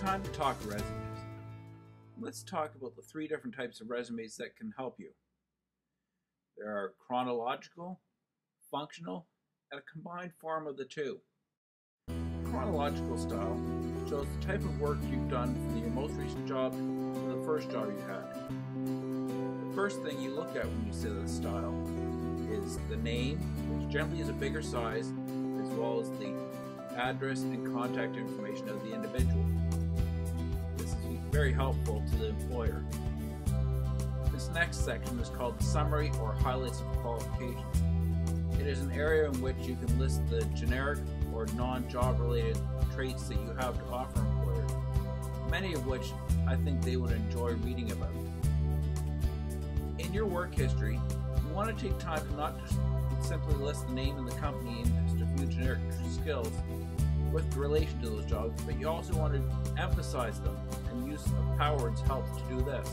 time to talk resumes. Let's talk about the three different types of resumes that can help you. There are chronological, functional, and a combined form of the two. The chronological style shows the type of work you've done from your most recent job to the first job you had. The first thing you look at when you see this style is the name, which generally is a bigger size, as well as the address and contact information of the individual. This is very helpful to the employer. This next section is called the summary or highlights of qualifications. It is an area in which you can list the generic or non-job related traits that you have to offer employers, many of which I think they would enjoy reading about. In your work history, you want to take time to not just simply list the name and the company and just a few generic skills with relation to those jobs, but you also want to emphasize them, and use of power words helps to do this.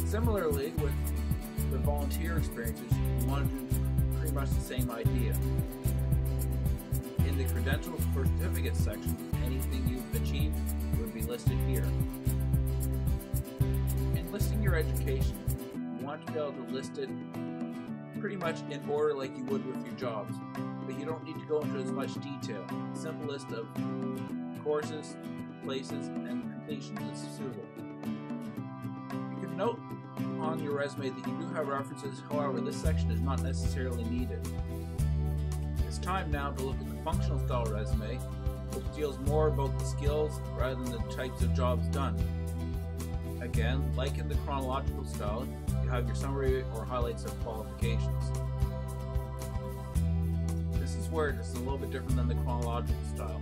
Similarly, with the volunteer experiences, you want to do pretty much the same idea. In the credentials or certificates section, anything you've achieved would be listed here. In listing your education, you want to be able to list it pretty much in order like you would with your jobs, but you don't need to go into as much detail. A simple list of courses, places, and completions is suitable. You can note on your resume that you do have references, however, this section is not necessarily needed. It's time now to look at the functional style resume, which deals more about the skills rather than the types of jobs done. Again, like in the chronological style, you have your summary or highlights of qualifications. This is where it's a little bit different than the chronological style.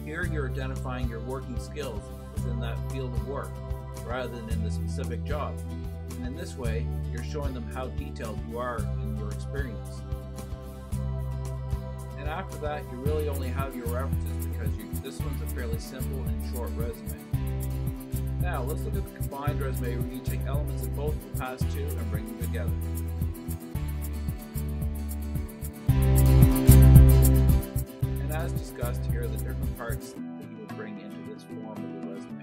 Here you're identifying your working skills within that field of work, rather than in the specific job. And in this way, you're showing them how detailed you are in your experience. And after that, you really only have your references because this one's a fairly simple and short resume. Now, let's look at the combined resume where you take elements of both the past two and bring them together. And as discussed, here are the different parts that you would bring into this form of the resume.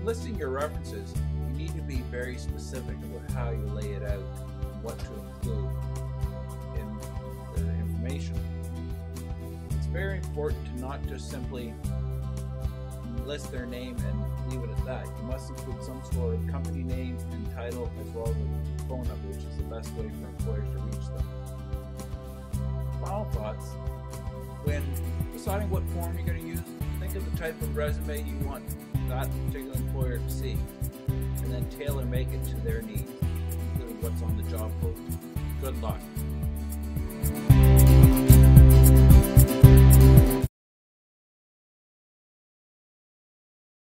Listing your references, you need to be very specific about how you lay it out and what to include in their information. It's very important to not just simply list their name and leave it at that. You must include some sort of company name and title, as well as a phone number, which is the best way for employers to reach them. Final thoughts: when deciding what form you're going to use, think of the type of resume you want that particular employer to see, and then tailor make it to their needs, including what's on the job posting. Good luck.